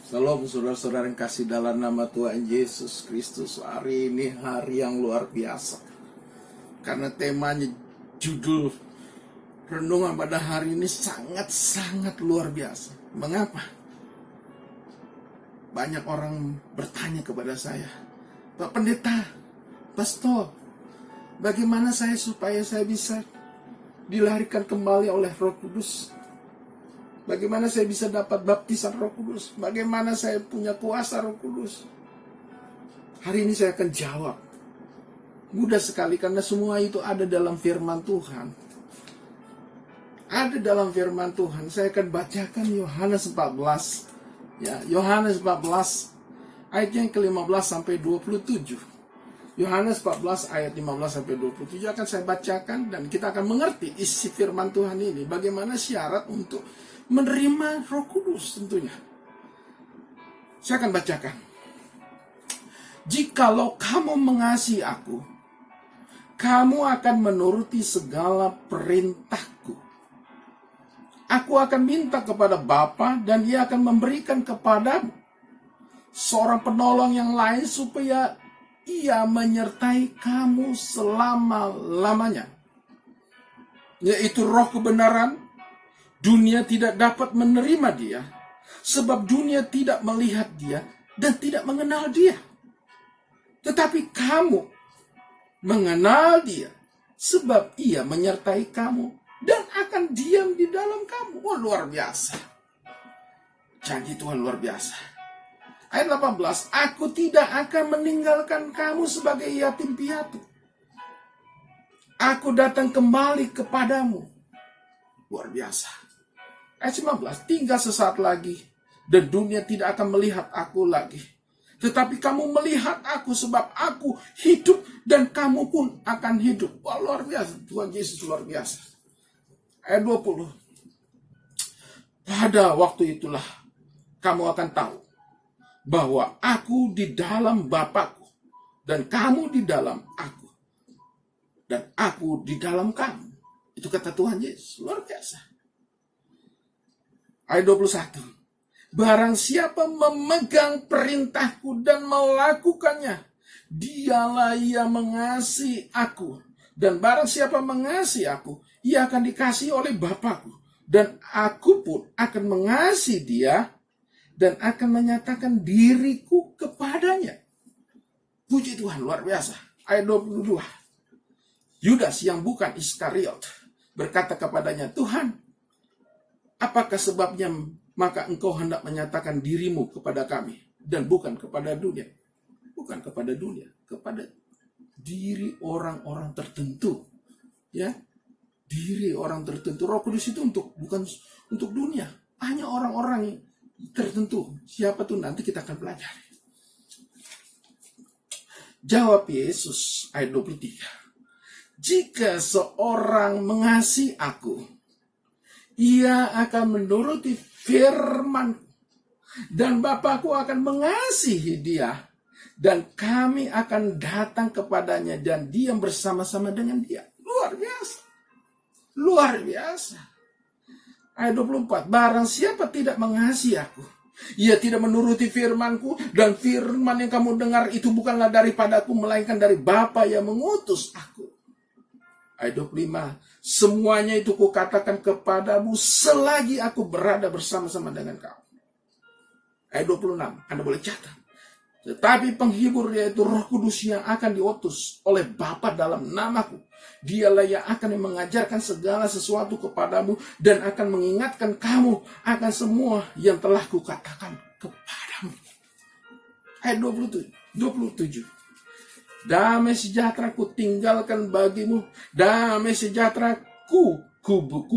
Salam saudara-saudara yang kasih dalam nama Tuhan Yesus Kristus. Hari ini hari yang luar biasa. Karena temanya, judul renungan pada hari ini sangat-sangat luar biasa. Mengapa? Banyak orang bertanya kepada saya, Pak Pendeta, Pastor, bagaimana supaya saya bisa dilahirkan kembali oleh Roh Kudus? Bagaimana saya bisa dapat baptisan Roh Kudus? Bagaimana saya punya kuasa Roh Kudus? Hari ini saya akan jawab. Mudah sekali karena semua itu ada dalam firman Tuhan. Ada dalam firman Tuhan. Saya akan bacakan Yohanes 14. Ya, Yohanes 14 ayat yang ke-15 sampai 27. Yohanes 14 ayat 15 sampai 27 akan saya bacakan dan kita akan mengerti isi firman Tuhan ini. Bagaimana syarat untuk menerima Roh Kudus tentunya. Saya akan bacakan. Jikalau kamu mengasihi aku, kamu akan menuruti segala perintahku. Aku akan minta kepada Bapa dan Dia akan memberikan kepadamu seorang penolong yang lain supaya Ia menyertai kamu selama-lamanya, yaitu Roh kebenaran. Dunia tidak dapat menerima Dia, sebab dunia tidak melihat Dia dan tidak mengenal Dia. Tetapi kamu mengenal Dia, sebab Ia menyertai kamu dan akan diam di dalam kamu. Oh, luar biasa. Janji Tuhan luar biasa. Ayat 18, aku tidak akan meninggalkan kamu sebagai yatim piatu. Aku datang kembali kepadamu. Luar biasa. Ayat 19, tinggal sesaat lagi dan dunia tidak akan melihat aku lagi. Tetapi kamu melihat aku sebab aku hidup dan kamu pun akan hidup. Wah, luar biasa. Tuhan Yesus luar biasa. Ayat 20, pada waktu itulah kamu akan tahu bahwa aku di dalam Bapakku dan kamu di dalam aku dan aku di dalam kamu. Itu kata Tuhan Yesus. Luar biasa. Ayat 21. Barang siapa memegang perintahku dan melakukannya, dialah ia mengasihi aku. Dan barang siapa mengasihi aku, ia akan dikasihi oleh Bapakku. Dan aku pun akan mengasihi dia dan akan menyatakan diriku kepadanya. Puji Tuhan, luar biasa. Ayat 22. Yudas yang bukan Iskariot berkata kepadanya, Tuhan, apakah sebabnya maka engkau hendak menyatakan dirimu kepada kami dan bukan kepada dunia? Bukan kepada dunia, kepada diri orang-orang tertentu. Ya, diri orang tertentu. Roh Kudus itu bukan untuk dunia, hanya orang-orang tertentu. Siapa tuh nanti kita akan pelajari. Jawab Yesus ayat 23. Jika seorang mengasihi aku, ia akan menuruti firman dan Bapakku akan mengasihi dia dan kami akan datang kepadanya dan diam bersama-sama dengan dia. Luar biasa. Luar biasa. Ayat 24. Barang siapa tidak mengasihi aku, ia tidak menuruti firmanku dan firman yang kamu dengar itu bukanlah daripadaku melainkan dari Bapa yang mengutus aku. Ayat 25, semuanya itu kukatakan kepadamu selagi aku berada bersama-sama dengan kamu. Ayat 26, Anda boleh catat. Tetapi penghibur yaitu Roh Kudus yang akan diutus oleh Bapa dalam namaku. Dialah yang akan mengajarkan segala sesuatu kepadamu dan akan mengingatkan kamu akan semua yang telah kukatakan kepadamu. Ayat 27. Damai sejahtera ku tinggalkan bagimu, damai sejahtera ku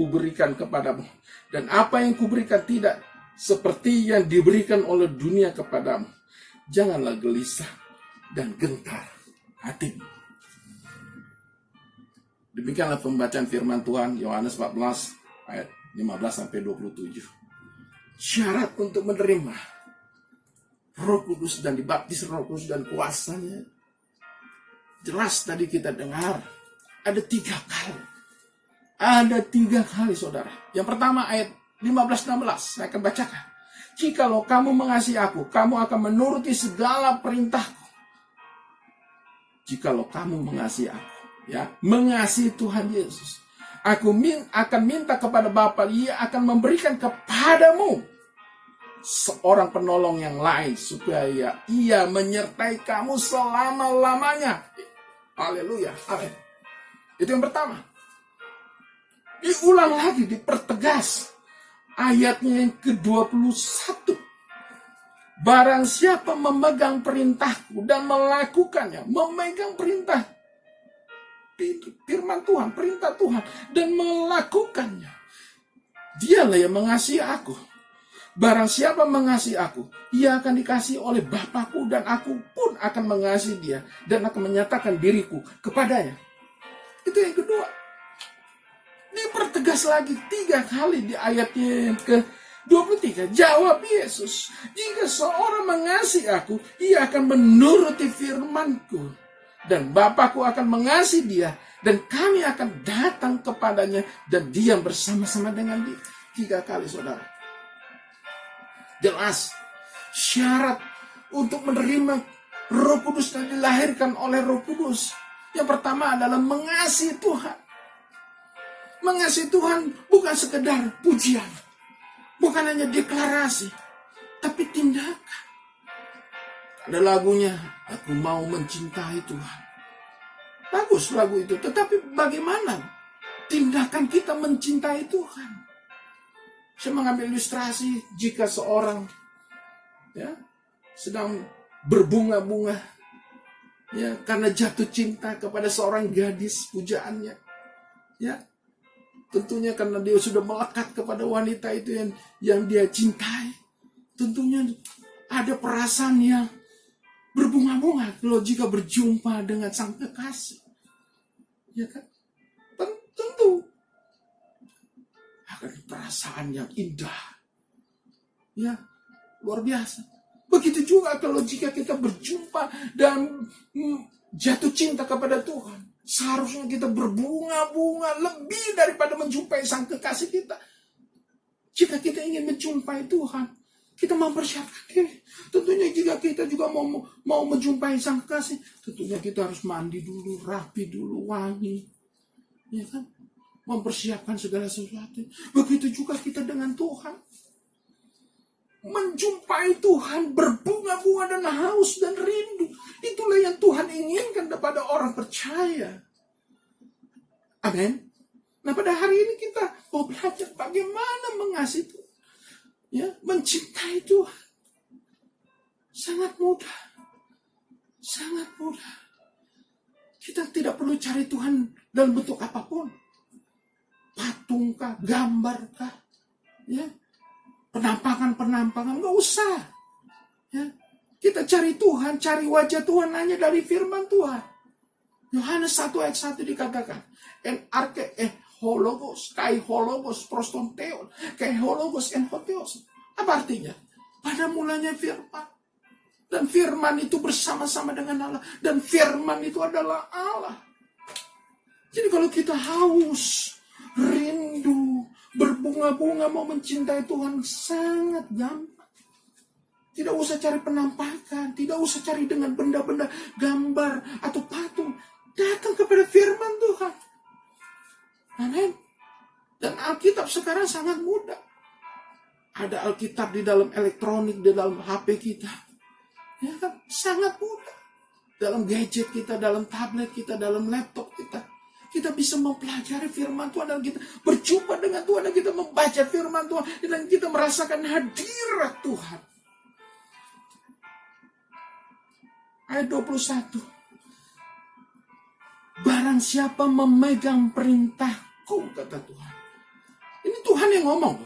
berikan kepadamu. Dan apa yang kuberikan tidak seperti yang diberikan oleh dunia kepadamu. Janganlah gelisah dan gentar hatimu. Demikianlah pembacaan firman Tuhan Yohanes 14 ayat 15 sampai 27. Syarat untuk menerima Roh Kudus dan dibaptis Roh Kudus dan kuasanya, jelas tadi kita dengar ada 3 kali. Ada 3 kali, saudara. Yang pertama ayat 15-16, saya akan bacakan. Jikalau kamu mengasihi aku, kamu akan menuruti segala perintahku. Jikalau kamu mengasihi aku, ya, mengasihi Tuhan Yesus, aku akan minta kepada Bapa, Ia akan memberikan kepadamu seorang penolong yang lain, supaya Ia menyertai kamu selama-lamanya. Haleluya, amin. Itu yang pertama. Diulang lagi, dipertegas ayatnya yang ke-21. Barang siapa memegang perintahku dan melakukannya, memegang perintah firman Tuhan, perintah Tuhan, dan melakukannya, dialah yang mengasihi aku. Barang siapa mengasihi aku, ia akan dikasihi oleh Bapakku, dan aku pun akan mengasihi dia dan akan menyatakan diriku kepadanya. Itu yang kedua. Dipertegas lagi 3 kali di ayatnya yang ke-23. Jawab Yesus, jika seorang mengasihi aku, ia akan menuruti firmanku, dan Bapakku akan mengasihi dia, dan kami akan datang kepadanya dan diam bersama-sama dengan dia. 3 kali, saudara. Jelas, syarat untuk menerima Roh Kudus dan dilahirkan oleh Roh Kudus, yang pertama adalah mengasihi Tuhan. Mengasihi Tuhan bukan sekedar pujian, bukan hanya deklarasi, tapi tindakan. Ada lagunya, aku mau mencintai Tuhan. Bagus lagu itu, tetapi bagaimana tindakan kita mencintai Tuhan? Saya mengambil ilustrasi jika seorang, ya, sedang berbunga-bunga, ya, karena jatuh cinta kepada seorang gadis pujaannya, ya, tentunya karena dia sudah melekat kepada wanita itu yang dia cintai, tentunya ada perasaan yang berbunga-bunga kalau jika berjumpa dengan sang kekasih, ya kan? Tentu akan perasaan yang indah, ya, luar biasa. Begitu juga kalau jika kita berjumpa dan jatuh cinta kepada Tuhan, seharusnya kita berbunga-bunga lebih daripada menjumpai sang kekasih kita. Jika kita ingin menjumpai Tuhan, kita mempersiapkan diri. Tentunya jika kita juga mau menjumpai sang kekasih, tentunya kita harus mandi dulu, rapi dulu, wangi, ya kan? Mempersiapkan segala sesuatu. Begitu juga kita dengan Tuhan. Menjumpai Tuhan, berbunga-bunga dan haus dan rindu. Itulah yang Tuhan inginkan kepada orang percaya. Amin. Nah, pada hari ini kita mau belajar bagaimana mengasihi Tuhan, ya, mencintai Tuhan. Sangat mudah. Sangat mudah. Kita tidak perlu cari Tuhan dalam bentuk apapun. Patungkah, gambarkah, ya, penampakan, nggak usah, ya. Kita cari Tuhan, cari wajah Tuhan hanya dari firman Tuhan. Yohanes 1 ayat 1 dikatakan, en arke hologos, kai hologos prostonteon, kai hologos en hoteos. Apa artinya? Pada mulanya firman, dan firman itu bersama-sama dengan Allah, dan firman itu adalah Allah. Jadi kalau kita haus, rindu, berbunga-bunga mau mencintai Tuhan, sangat gampang. Tidak usah cari penampakan, tidak usah cari dengan benda-benda gambar atau patung. Datang kepada firman Tuhan. Amin. Dan Alkitab sekarang sangat mudah. Ada Alkitab di dalam elektronik, di dalam HP kita, ya kan? Sangat mudah. Dalam gadget kita, dalam tablet kita, dalam laptop kita, kita bisa mempelajari firman Tuhan, dan kita berjumpa dengan Tuhan, dan kita membaca firman Tuhan, dan kita merasakan hadirat Tuhan. Ayat 21. Barang siapa memegang perintahku, kata Tuhan. Ini Tuhan yang ngomong.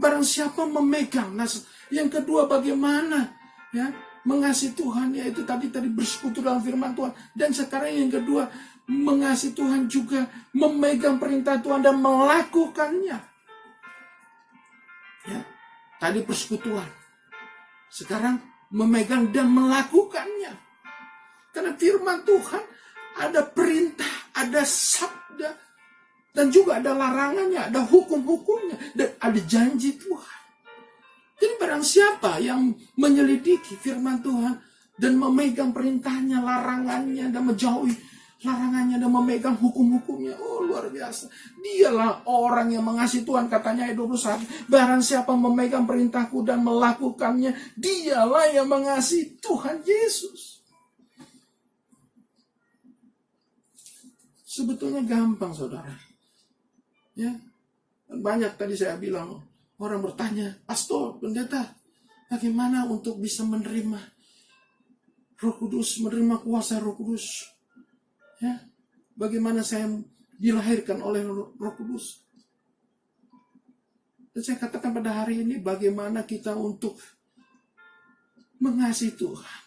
Barang siapa memegang. Nah, yang kedua bagaimana, ya, mengasihi Tuhan, yaitu tadi bersekutu dalam firman Tuhan. Dan sekarang yang kedua, mengasihi Tuhan juga memegang perintah Tuhan dan melakukannya. Ya, tadi persekutuan. Sekarang memegang dan melakukannya. Karena firman Tuhan ada perintah, ada sabda, dan juga ada larangannya, ada hukum-hukumnya, dan ada janji Tuhan. Jadi pada Barang siapa yang menyelidiki firman Tuhan dan memegang perintahnya, larangannya, dan menjauhi larangannya dan memegang hukum-hukumnya. Oh, luar biasa. Dialah orang yang mengasihi Tuhan, katanya ayat 21. Barang siapa memegang perintahku dan melakukannya, dialah yang mengasihi Tuhan Yesus. Sebetulnya gampang, saudara. Ya, banyak tadi saya bilang, orang bertanya, pastor, pendeta, bagaimana untuk bisa menerima Roh Kudus, menerima kuasa Roh Kudus? Ya, bagaimana saya dilahirkan oleh Roh Kudus? Dan saya katakan pada hari ini, bagaimana kita untuk mengasihi Tuhan,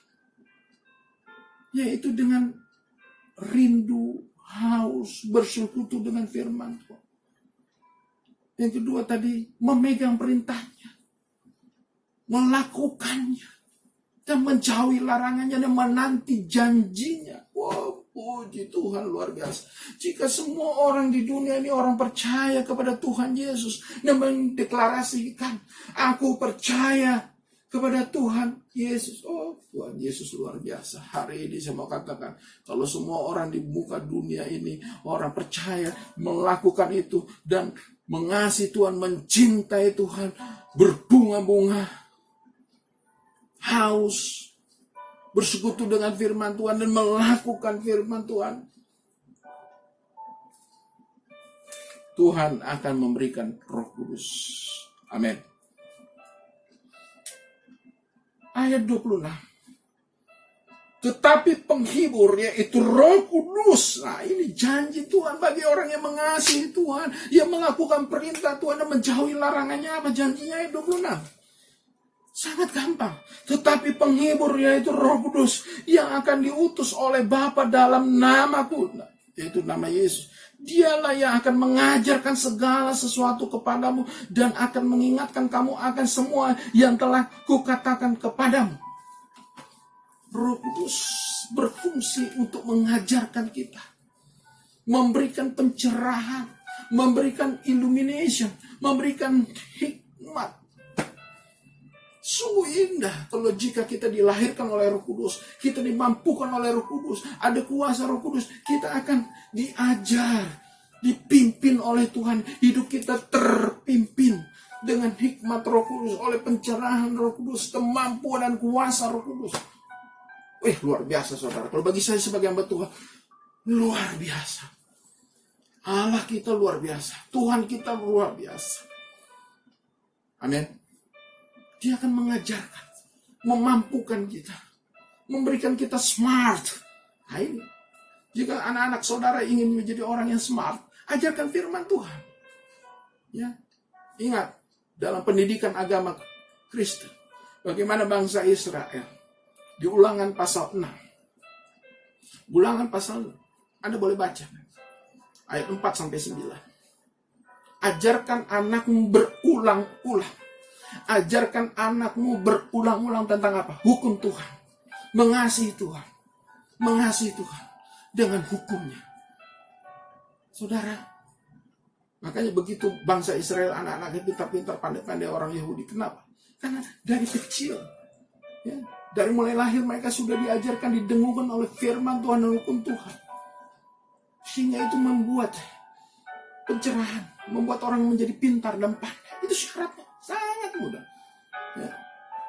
yaitu dengan rindu, haus, bersekutu dengan firman Tuhan. Yang kedua tadi, memegang perintahnya, melakukannya, dan menjauhi larangannya, dan menanti janjinya. Wow, puji Tuhan, luar biasa. Jika semua orang di dunia ini orang percaya kepada Tuhan Yesus dan mendeklarasikan, aku percaya kepada Tuhan Yesus. Oh, Tuhan Yesus luar biasa. Hari ini saya mau katakan, kalau semua orang di muka dunia ini, orang percaya melakukan itu dan mengasihi Tuhan, mencintai Tuhan, berbunga-bunga, haus, bersekutu dengan firman Tuhan dan melakukan firman Tuhan, Tuhan akan memberikan Roh Kudus. Amin. Ayat 26. Tetapi penghibur, yaitu Roh Kudus. Nah, ini janji Tuhan bagi orang yang mengasihi Tuhan, yang melakukan perintah Tuhan dan menjauhi larangannya. Apa janjinya? Ayat 26. Sangat gampang. Tetapi penghibur, yaitu Roh Kudus, yang akan diutus oleh Bapa dalam namaku, yaitu nama Yesus. Dialah yang akan mengajarkan segala sesuatu kepadamu dan akan mengingatkan kamu akan semua yang telah kukatakan kepadamu. Roh Kudus berfungsi untuk mengajarkan kita, memberikan pencerahan, memberikan illumination, memberikan hikmat. Sungguh indah kalau jika kita dilahirkan oleh Roh Kudus, kita dimampukan oleh Roh Kudus, ada kuasa Roh Kudus, kita akan diajar, dipimpin oleh Tuhan, hidup kita terpimpin dengan hikmat Roh Kudus, oleh pencerahan Roh Kudus, kemampuan dan kuasa Roh Kudus. Luar biasa, saudara. Kalau bagi saya sebagai hamba Tuhan, luar biasa. Allah kita luar biasa, Tuhan kita luar biasa. Amin. Dia akan mengajarkan, memampukan kita, memberikan kita smart. Nah, ini. Jika anak-anak saudara ingin menjadi orang yang smart, ajarkan firman Tuhan. Ya, ingat dalam pendidikan agama Kristen, bagaimana bangsa Israel di Ulangan pasal 6. Ulangan pasal 6. Anda boleh baca ayat 4-9. Ajarkan anakmu berulang-ulang. Ajarkan anakmu berulang-ulang tentang apa? Hukum Tuhan. Mengasihi Tuhan. Mengasihi Tuhan dengan hukumnya. Saudara, makanya begitu bangsa Israel, anak-anaknya pintar-pintar, pandai-pandai orang Yahudi. Kenapa? Karena dari kecil, ya, dari mulai lahir mereka sudah diajarkan, didengungkan oleh firman Tuhan dan hukum Tuhan. Sehingga itu membuat pencerahan, membuat orang menjadi pintar dan pandai. Itu syaratnya sangat mudah. Ya.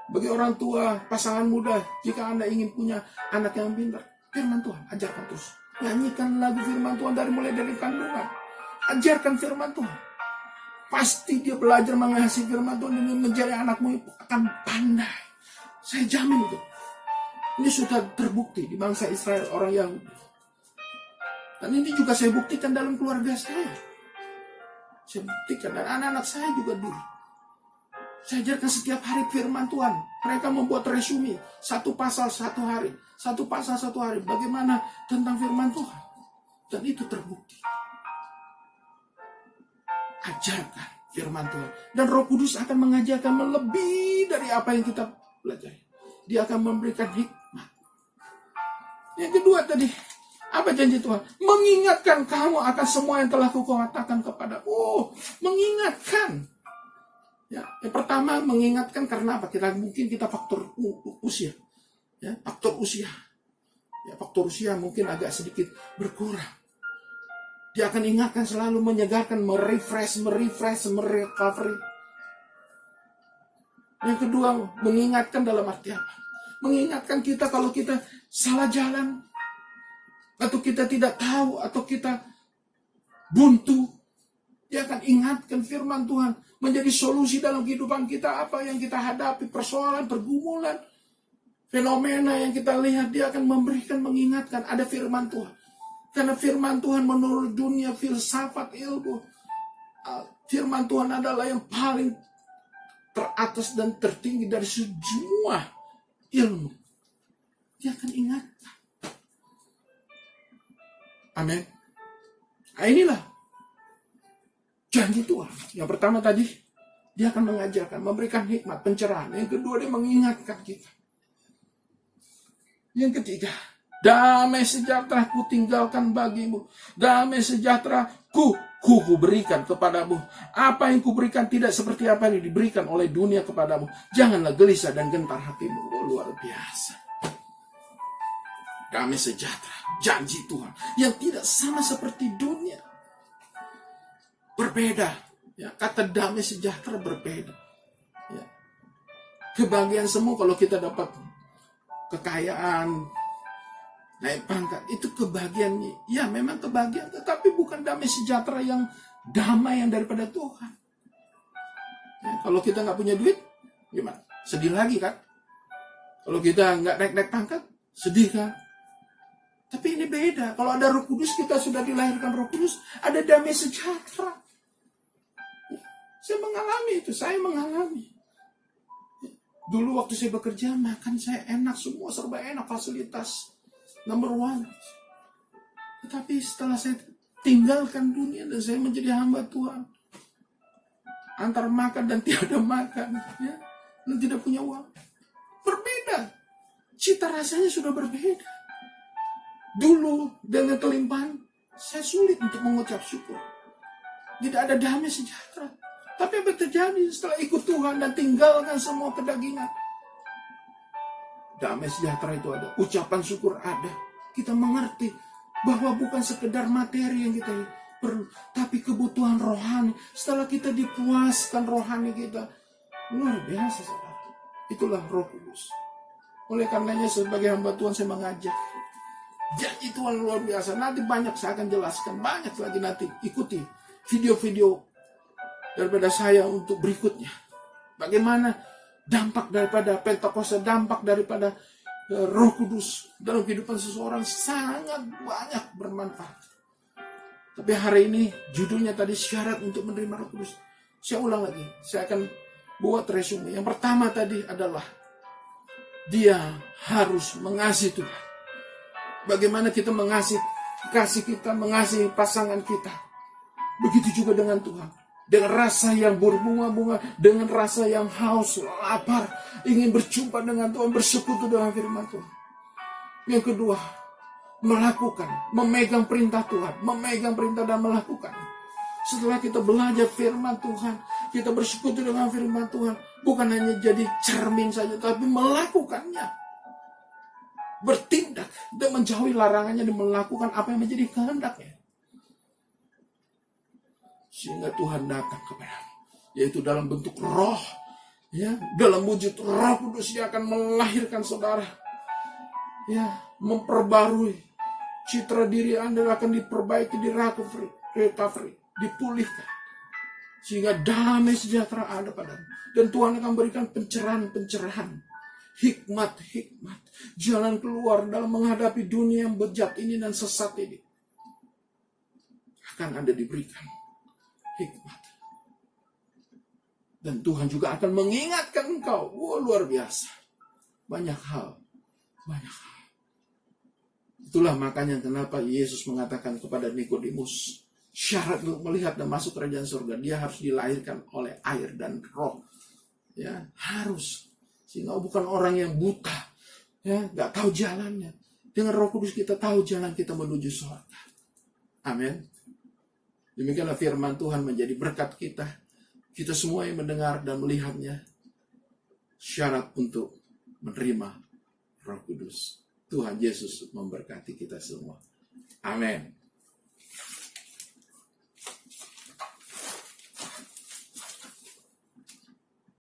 Bagi orang tua, pasangan muda, jika Anda ingin punya anak yang pintar, firman Tuhan, ajarkan terus. Nyanyikan lagu firman Tuhan mulai dari kandungan. Ajarkan firman Tuhan. Pasti dia belajar mengasihi firman Tuhan dan menjadi anakmu akan pandai. Saya jamin itu. Ini sudah terbukti di bangsa Israel, orang Yahudi. Dan ini juga saya buktikan dalam keluarga saya. Saya buktikan, dan anak-anak saya juga dulu. Saya ajarkan setiap hari firman Tuhan. Mereka membuat resume, satu pasal satu hari. Satu pasal satu hari. Bagaimana tentang firman Tuhan. Dan itu terbukti. Ajarkan firman Tuhan. Dan Roh Kudus akan mengajarkan melebihi dari apa yang kita pelajari. Dia akan memberikan hikmat. Yang kedua tadi, apa janji Tuhan? Mengingatkan kamu akan semua yang telah kukatakan kepada. Mengingatkan. Ya, yang pertama mengingatkan karena apa? Mungkin kita faktor usia. Ya, faktor usia. Ya, faktor usia mungkin agak sedikit berkurang. Dia akan ingatkan selalu, menyegarkan, merefresh, merecovery. Yang kedua, mengingatkan dalam arti apa? Mengingatkan kita kalau kita salah jalan, atau kita tidak tahu, atau kita buntu. Dia akan ingatkan firman Tuhan menjadi solusi dalam kehidupan kita. Apa yang kita hadapi, persoalan, pergumulan, fenomena yang kita lihat, dia akan memberikan, mengingatkan ada firman Tuhan. Karena firman Tuhan menurut dunia filsafat ilmu, firman Tuhan adalah yang paling teratas dan tertinggi dari semua ilmu. Dia akan ingatkan. Amin. Nah, inilah janji Tuhan. Yang pertama tadi, dia akan mengajarkan, memberikan hikmat, pencerahan. Yang kedua, dia mengingatkan kita. Yang ketiga, damai sejahtera ku tinggalkan bagimu. Damai sejahtera ku berikan kepadamu. Apa yang ku berikan tidak seperti apa yang diberikan oleh dunia kepadamu. Janganlah gelisah dan gentar hatimu. Oh, luar biasa. Damai sejahtera, janji Tuhan yang tidak sama seperti dunia. Berbeda, ya, kata damai sejahtera berbeda. Ya. Kebahagiaan semua kalau kita dapat kekayaan, naik pangkat, itu kebahagiaannya. Ya, memang kebahagiaan, tetapi bukan damai sejahtera yang damai yang daripada Tuhan. Ya, kalau kita nggak punya duit, gimana? Sedih lagi kan? Kalau kita nggak naik pangkat, sedih kan? Tapi ini beda. Kalau ada Roh Kudus, kita sudah dilahirkan Roh Kudus, ada damai sejahtera. Saya mengalami itu, saya mengalami. Dulu waktu saya bekerja, makan saya enak, semua serba enak, fasilitas number one. Tetapi setelah saya tinggalkan dunia dan saya menjadi hamba Tuhan, antara makan dan tiada makan, ya, dan tidak punya uang, berbeda. Cita rasanya sudah berbeda. Dulu dengan kelimpahan, saya sulit untuk mengucap syukur. Tidak ada damai sejahtera. Tapi apa terjadi setelah ikut Tuhan dan tinggalkan semua kedagingan? Damai sejahtera itu ada, ucapan syukur ada. Kita mengerti bahwa bukan sekedar materi yang kita perlu, tapi kebutuhan rohani. Setelah kita dipuaskan rohani kita, luar biasa, saudara. Itulah Roh Kudus. Oleh karenanya sebagai hamba Tuhan saya mengajak, janji Tuhan luar biasa. Nanti banyak saya akan jelaskan, banyak lagi nanti ikuti video-video daripada saya untuk berikutnya. Bagaimana dampak daripada Pentakosta, dampak daripada Roh Kudus dalam kehidupan seseorang sangat banyak bermanfaat. Tapi hari ini judulnya tadi syarat untuk menerima Roh Kudus. Saya ulang lagi, saya akan buat resume. Yang pertama tadi adalah dia harus mengasihi Tuhan. Bagaimana kita kasih kita mengasihi pasangan kita. Begitu juga dengan Tuhan. Dengan rasa yang berbunga-bunga, dengan rasa yang haus, lapar, ingin berjumpa dengan Tuhan, bersekutu dengan firman Tuhan. Yang kedua, melakukan, memegang perintah Tuhan, memegang perintah dan melakukan. Setelah kita belajar firman Tuhan, kita bersekutu dengan firman Tuhan, bukan hanya jadi cermin saja, tapi melakukannya. Bertindak dan menjauhi larangannya dan melakukan apa yang menjadi kehendaknya. Sehingga Tuhan datang kepadamu, yaitu dalam bentuk roh, ya, dalam wujud Roh Kudus. Dia akan melahirkan saudara, ya, memperbarui citra diri Anda, akan diperbaiki, recovery, dipulihkan, sehingga damai sejahtera ada padamu. Dan Tuhan akan berikan pencerahan, hikmat, jalan keluar dalam menghadapi dunia yang bejat ini dan sesat ini. Akan Anda diberikan hikmat. Dan Tuhan juga akan mengingatkan engkau. Wah, luar biasa. Banyak hal. Itulah makanya kenapa Yesus mengatakan kepada Nikodemus, syarat untuk melihat dan masuk kerajaan surga, dia harus dilahirkan oleh air dan roh. Ya, harus. Sehingga bukan orang yang buta, ya, gak tahu jalannya. Dengan Roh Kudus kita tahu jalan kita menuju surga. Amin. Demikianlah firman Tuhan menjadi berkat kita Kita semua yang mendengar dan melihatnya, syarat untuk menerima Roh Kudus. Tuhan Yesus memberkati kita semua. Amin.